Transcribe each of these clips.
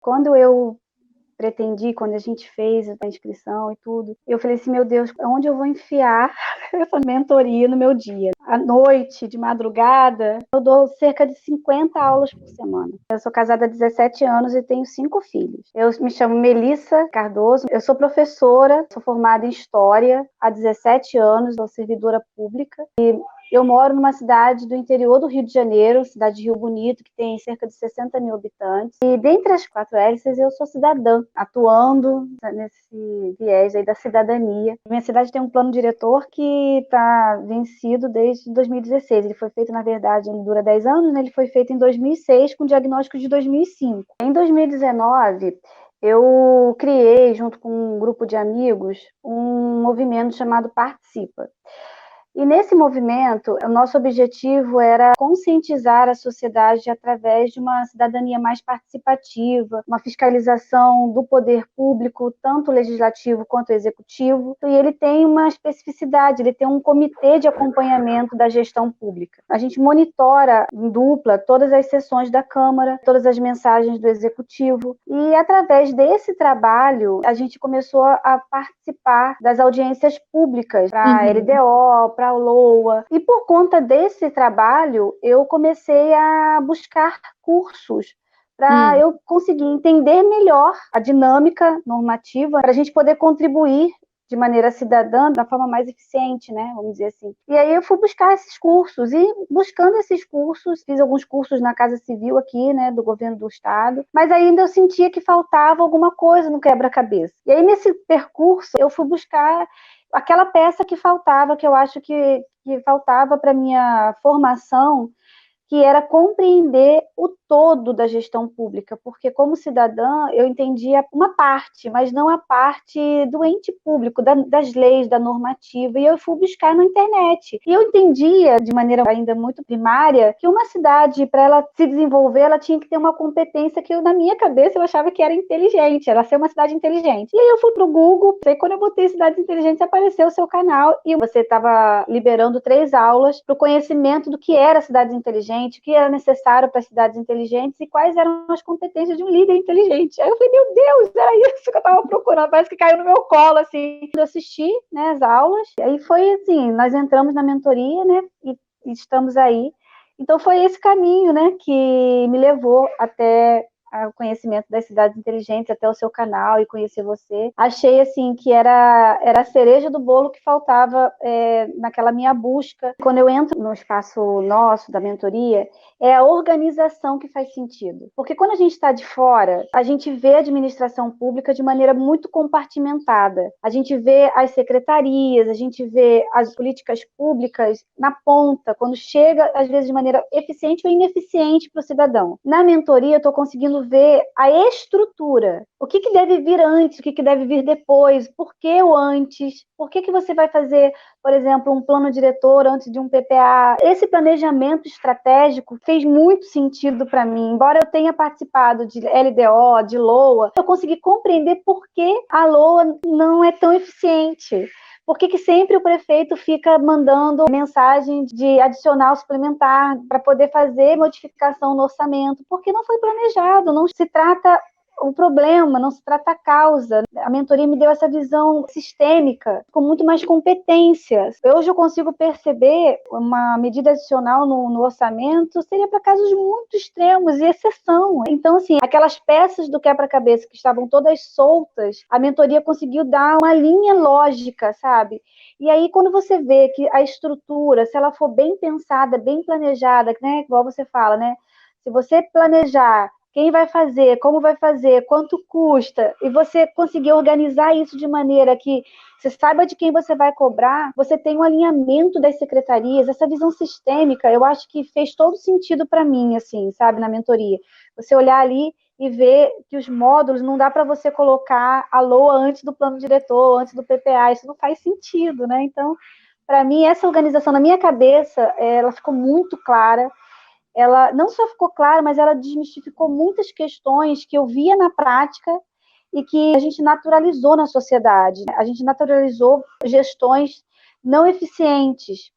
Quando eu pretendi, quando a gente fez a inscrição e tudo, eu falei assim, meu Deus, onde eu vou enfiar essa mentoria no meu dia? À noite, de madrugada, eu dou cerca de 50 aulas por semana. Eu sou casada há 17 anos e tenho 5 filhos. Eu me chamo Melissa Cardoso, eu sou professora, sou formada em História há 17 anos, sou servidora pública e eu moro numa cidade do interior do Rio de Janeiro, cidade de Rio Bonito, que tem cerca de 60 mil habitantes. E dentre as 4 hélices, eu sou cidadã, atuando nesse viés aí da cidadania. Minha cidade tem um plano diretor que está vencido desde 2016. Ele foi feito, na verdade, ele dura 10 anos, né? Ele foi feito em 2006 com diagnóstico de 2005. Em 2019, eu criei, junto com um grupo de amigos, um movimento chamado Participa. E nesse movimento, o nosso objetivo era conscientizar a sociedade através de uma cidadania mais participativa, uma fiscalização do poder público, tanto legislativo quanto executivo. E ele tem uma especificidade, ele tem um comitê de acompanhamento da gestão pública. A gente monitora em dupla todas as sessões da Câmara, todas as mensagens do executivo. E através desse trabalho, a gente começou a participar das audiências públicas para a LDO, para a LOA. E por conta desse trabalho, eu comecei a buscar cursos para eu conseguir entender melhor a dinâmica normativa, para a gente poder contribuir de maneira cidadã, da forma mais eficiente, né? Vamos dizer assim. E aí eu fui buscar esses cursos, e buscando esses cursos, fiz alguns cursos na Casa Civil aqui, né, do governo do estado, mas ainda eu sentia que faltava alguma coisa no quebra-cabeça. E aí nesse percurso eu fui buscar aquela peça que faltava, que eu acho que faltava para minha formação, que era compreender o todo da gestão pública, porque como cidadã eu entendia uma parte, mas não a parte do ente público, das leis, da normativa, e eu fui buscar na internet. E eu entendia, de maneira ainda muito primária, que uma cidade, para ela se desenvolver, ela tinha que ter uma competência que na minha cabeça eu achava que era inteligente, ela ser uma cidade inteligente. E aí eu fui para o Google, e quando eu botei cidades inteligentes, apareceu o seu canal, e você estava liberando 3 aulas para o conhecimento do que era cidades inteligentes, o que era necessário para cidades inteligentes e quais eram as competências de um líder inteligente. Aí eu falei, meu Deus, era isso que eu estava procurando, parece que caiu no meu colo, assim. Eu assisti, né, as aulas, e aí foi assim, nós entramos na mentoria, né, e estamos aí. Então foi esse caminho, né, que me levou até o conhecimento das cidades inteligentes, até o seu canal e conhecer você. Achei, assim, que era a cereja do bolo que faltava naquela minha busca. Quando eu entro no espaço nosso, da mentoria, é a organização que faz sentido. Porque quando a gente está de fora, a gente vê a administração pública de maneira muito compartimentada. A gente vê as secretarias, a gente vê as políticas públicas na ponta, quando chega, às vezes, de maneira eficiente ou ineficiente para o cidadão. Na mentoria, eu estou conseguindo ver a estrutura. O que deve vir antes, o que deve vir depois, por que o antes, por que você vai fazer, por exemplo, um plano diretor antes de um PPA. Esse planejamento estratégico fez muito sentido para mim. Embora eu tenha participado de LDO, de LOA, eu consegui compreender por que a LOA não é tão eficiente. Por que sempre o prefeito fica mandando mensagem de adicional suplementar para poder fazer modificação no orçamento? Porque não foi planejado, não se trata o problema, não se trata a causa. A mentoria me deu essa visão sistêmica, com muito mais competências. Hoje eu consigo perceber uma medida adicional no orçamento seria para casos muito extremos e exceção. Então, assim, aquelas peças do quebra-cabeça que estavam todas soltas, a mentoria conseguiu dar uma linha lógica, sabe? E aí, quando você vê que a estrutura, se ela for bem pensada, bem planejada, né, igual você fala, né? Se você planejar quem vai fazer, como vai fazer, quanto custa, e você conseguir organizar isso de maneira que você saiba de quem você vai cobrar, você tem um alinhamento das secretarias, essa visão sistêmica, eu acho que fez todo sentido para mim, assim, sabe, na mentoria. Você olhar ali e ver que os módulos, não dá para você colocar a LOA antes do plano diretor, antes do PPA, isso não faz sentido, né? Então, para mim, essa organização na minha cabeça, ela ficou muito clara. Ela não só ficou clara, mas ela desmistificou muitas questões que eu via na prática e que a gente naturalizou na sociedade. A gente naturalizou gestões não eficientes,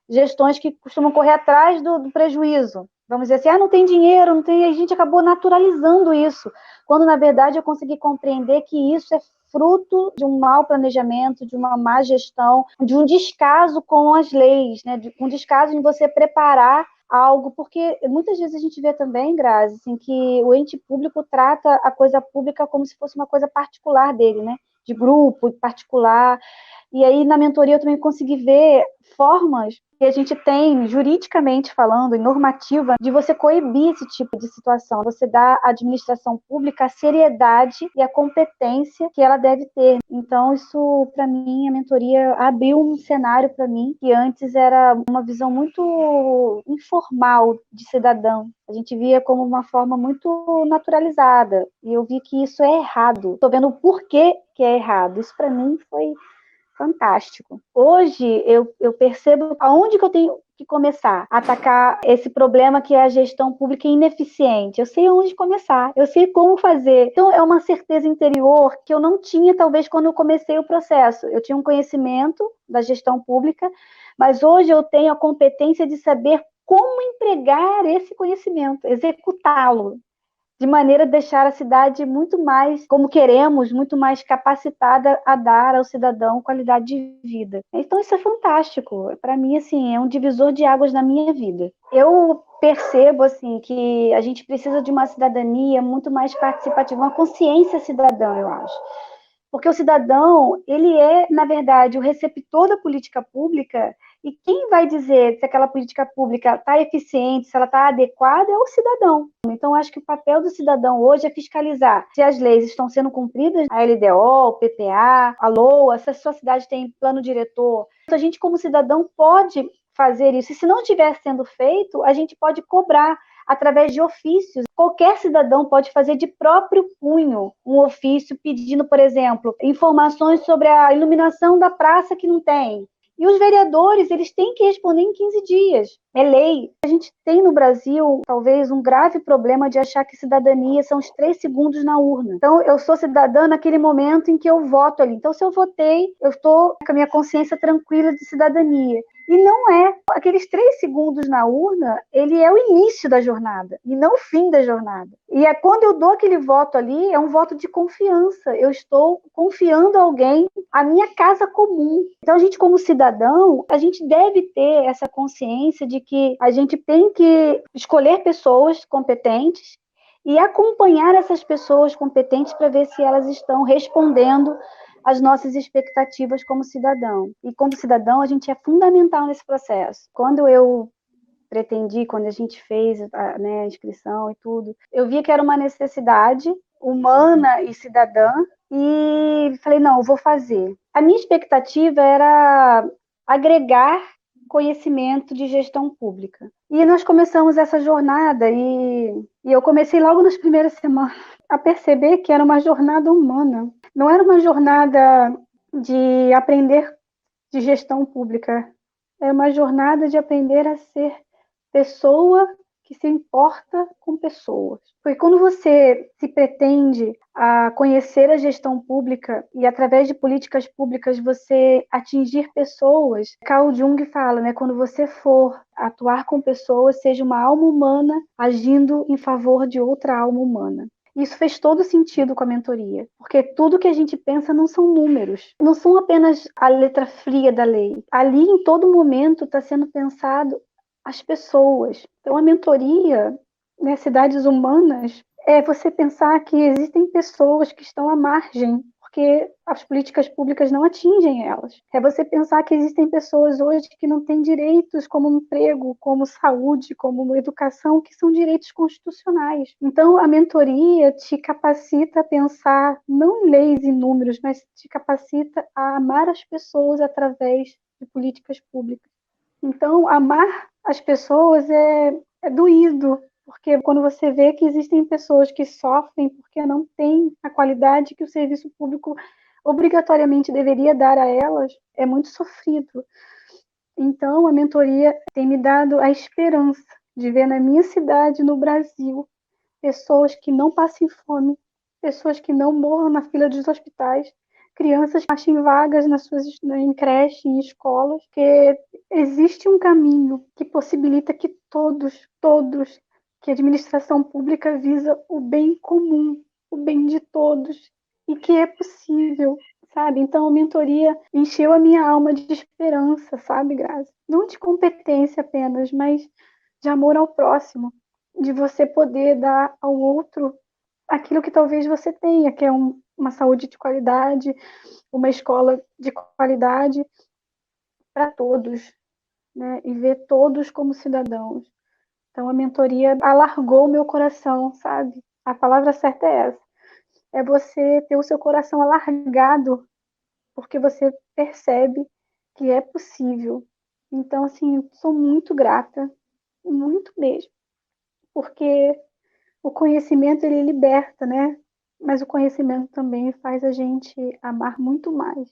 gestões que costumam correr atrás do prejuízo. vamos dizer assim, não tem dinheiro, não tem, a gente acabou naturalizando isso, quando na verdade eu consegui compreender que isso é fruto de um mau planejamento, de uma má gestão, de um descaso com as leis, né? De um descaso em você preparar algo, porque muitas vezes a gente vê também, Grazi, assim, que o ente público trata a coisa pública como se fosse uma coisa particular dele, né? De grupo, particular. E aí, na mentoria, eu também consegui ver formas que a gente tem, juridicamente falando, e normativa, de você coibir esse tipo de situação. Você dá à administração pública a seriedade e a competência que ela deve ter. Então, isso, para mim, a mentoria abriu um cenário para mim, que antes era uma visão muito informal de cidadão. A gente via como uma forma muito naturalizada. E eu vi que isso é errado. Estou vendo o porquê que é errado. Isso, para mim, foi fantástico. Hoje eu percebo aonde que eu tenho que começar a atacar esse problema que é a gestão pública ineficiente. Eu sei onde começar, eu sei como fazer. Então é uma certeza interior que eu não tinha talvez quando eu comecei o processo. Eu tinha um conhecimento da gestão pública, mas hoje eu tenho a competência de saber como empregar esse conhecimento, executá-lo de maneira a deixar a cidade muito mais, como queremos, muito mais capacitada a dar ao cidadão qualidade de vida. Então isso é fantástico. Para mim, assim, é um divisor de águas na minha vida. Eu percebo, assim, que a gente precisa de uma cidadania muito mais participativa, uma consciência cidadã, eu acho. Porque o cidadão, ele é, na verdade, o receptor da política pública, e quem vai dizer se aquela política pública está eficiente, se ela está adequada, é o cidadão. Então, acho que o papel do cidadão hoje é fiscalizar se as leis estão sendo cumpridas, a LDO, o PPA, a LOA, se a sua cidade tem plano diretor. A gente, como cidadão, pode fazer isso. E se não estiver sendo feito, a gente pode cobrar através de ofícios. Qualquer cidadão pode fazer de próprio punho um ofício pedindo, por exemplo, informações sobre a iluminação da praça que não tem. E os vereadores, eles têm que responder em 15 dias. É lei. A gente tem no Brasil, talvez, um grave problema de achar que cidadania são os 3 segundos na urna. Então, eu sou cidadã naquele momento em que eu voto ali. Então, se eu votei, eu estou com a minha consciência tranquila de cidadania. E não é. Aqueles 3 segundos na urna, ele é o início da jornada, e não o fim da jornada. E é quando eu dou aquele voto ali, é um voto de confiança. Eu estou confiando a alguém a minha casa comum. Então, a gente, como cidadão, a gente deve ter essa consciência de que a gente tem que escolher pessoas competentes e acompanhar essas pessoas competentes para ver se elas estão respondendo às nossas expectativas como cidadão. E como cidadão, a gente é fundamental nesse processo. Quando eu pretendi, quando a gente fez né, a inscrição e tudo, eu via que era uma necessidade humana e cidadã, e falei, não, eu vou fazer. A minha expectativa era agregar conhecimento de gestão pública. E nós começamos essa jornada, e eu comecei logo nas primeiras semanas a perceber que era uma jornada humana. Não era uma jornada de aprender de gestão pública, era uma jornada de aprender a ser pessoa que se importa com pessoas. Porque quando você se pretende a conhecer a gestão pública e através de políticas públicas você atingir pessoas, Carl Jung fala, né, quando você for atuar com pessoas, seja uma alma humana agindo em favor de outra alma humana. Isso fez todo sentido com a mentoria, porque tudo que a gente pensa não são números, não são apenas a letra fria da lei. Ali, em todo momento, está sendo pensado as pessoas. Então, a mentoria, né, cidades humanas, é você pensar que existem pessoas que estão à margem, porque as políticas públicas não atingem elas. É você pensar que existem pessoas hoje que não têm direitos como emprego, como saúde, como educação, que são direitos constitucionais. Então, a mentoria te capacita a pensar não em leis e números, mas te capacita a amar as pessoas através de políticas públicas. Então, amar as pessoas é doído, porque quando você vê que existem pessoas que sofrem porque não têm a qualidade que o serviço público obrigatoriamente deveria dar a elas, é muito sofrido. Então, a mentoria tem me dado a esperança de ver na minha cidade, no Brasil, pessoas que não passem fome, pessoas que não morram na fila dos hospitais, crianças que achem vagas em creche, em escolas, que existe um caminho que possibilita que todos que a administração pública visa o bem comum, o bem de todos, e que é possível, sabe? Então, a mentoria encheu a minha alma de esperança, sabe, Grazi? Não de competência apenas, mas de amor ao próximo, de você poder dar ao outro aquilo que talvez você tenha, que é uma saúde de qualidade, uma escola de qualidade para todos, né? E ver todos como cidadãos. Então, a mentoria alargou o meu coração, sabe? A palavra certa é essa. É você ter o seu coração alargado, porque você percebe que é possível. Então, assim, sou muito grata, muito mesmo, porque o conhecimento, ele liberta, né? Mas o conhecimento também faz a gente amar muito mais.